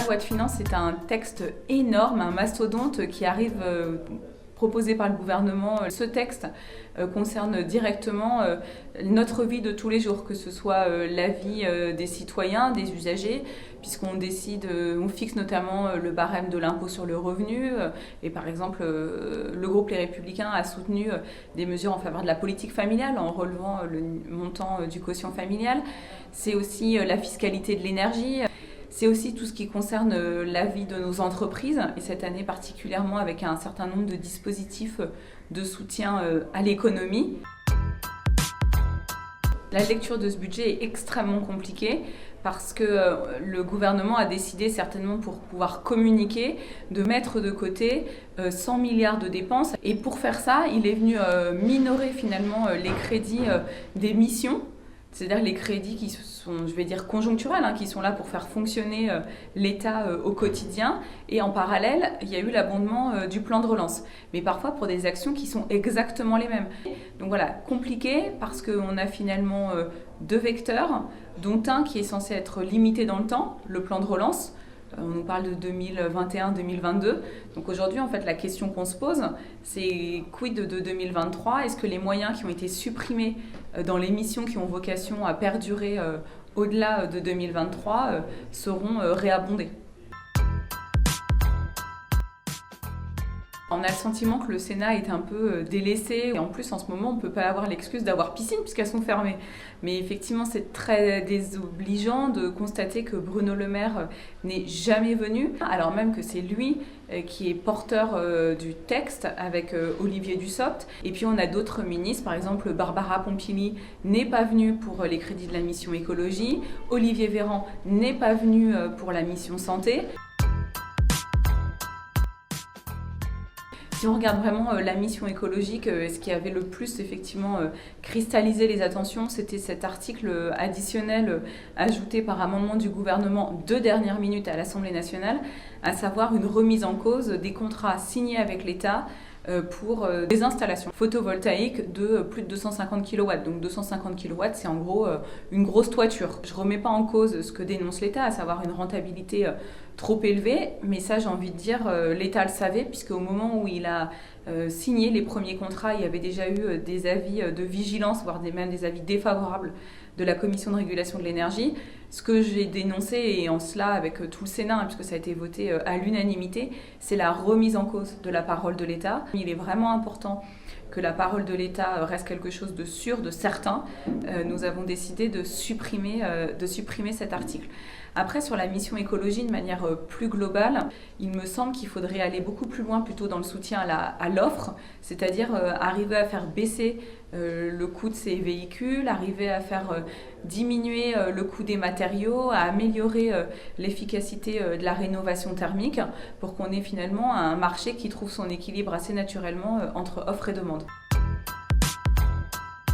loi de finances est un texte énorme, un mastodonte qui arrive proposé par le gouvernement. Ce texte concerne directement notre vie de tous les jours, que ce soit la vie des citoyens, des usagers, puisqu'on décide, on fixe notamment le barème de l'impôt sur le revenu. Et par exemple, le groupe Les Républicains a soutenu des mesures en faveur de la politique familiale en relevant le montant du quotient familial. C'est aussi la fiscalité de l'énergie. C'est aussi tout ce qui concerne la vie de nos entreprises, et cette année particulièrement avec un certain nombre de dispositifs de soutien à l'économie. La lecture de ce budget est extrêmement compliquée parce que le gouvernement a décidé, certainement pour pouvoir communiquer, de mettre de côté 100 milliards de dépenses. Et pour faire ça, il est venu minorer finalement les crédits des missions. C'est-à-dire les crédits qui sont, je vais dire, conjoncturels, qui sont là pour faire fonctionner l'État au quotidien. Et en parallèle, il y a eu l'abondement du plan de relance. Mais parfois pour des actions qui sont exactement les mêmes. Donc voilà, compliqué parce qu'on a finalement deux vecteurs, dont un qui est censé être limité dans le temps, le plan de relance. On nous parle de 2021-2022. Donc aujourd'hui, en fait, la question qu'on se pose, c'est quid de 2023 ? Est-ce que les moyens qui ont été supprimés dans les missions qui ont vocation à perdurer au-delà de 2023 seront réabondés ? On a le sentiment que le Sénat est un peu délaissé. Et en plus, en ce moment, on ne peut pas avoir l'excuse d'avoir piscine puisqu'elles sont fermées. Mais effectivement, c'est très désobligeant de constater que Bruno Le Maire n'est jamais venu, alors même que c'est lui qui est porteur du texte avec Olivier Dussopt. Et puis on a d'autres ministres, par exemple Barbara Pompili n'est pas venue pour les crédits de la mission écologie, Olivier Véran n'est pas venu pour la mission santé. Si on regarde vraiment la mission écologique, ce qui avait le plus effectivement cristallisé les attentions, c'était cet article additionnel ajouté par amendement du gouvernement de dernière minute à l'Assemblée nationale, à savoir une remise en cause des contrats signés avec l'État pour des installations photovoltaïques de plus de 250 kW. Donc 250 kW, c'est en gros une grosse toiture. Je ne remets pas en cause ce que dénonce l'État, à savoir une rentabilité trop élevée, mais ça j'ai envie de dire, l'État le savait, puisque au moment où il a signé les premiers contrats, il y avait déjà eu des avis de vigilance, voire même des avis défavorables de la Commission de régulation de l'énergie. Ce que j'ai dénoncé, et en cela avec tout le Sénat, puisque ça a été voté à l'unanimité, c'est la remise en cause de la parole de l'État. Il est vraiment important que la parole de l'État reste quelque chose de sûr, de certain. Nous avons décidé de supprimer cet article. Après, sur la mission écologie, de manière plus globale, il me semble qu'il faudrait aller beaucoup plus loin plutôt dans le soutien à l'offre, c'est-à-dire arriver à faire baisser le coût de ces véhicules, arriver à faire diminuer le coût des matériaux, à améliorer l'efficacité de la rénovation thermique pour qu'on ait finalement un marché qui trouve son équilibre assez naturellement entre offre et demande.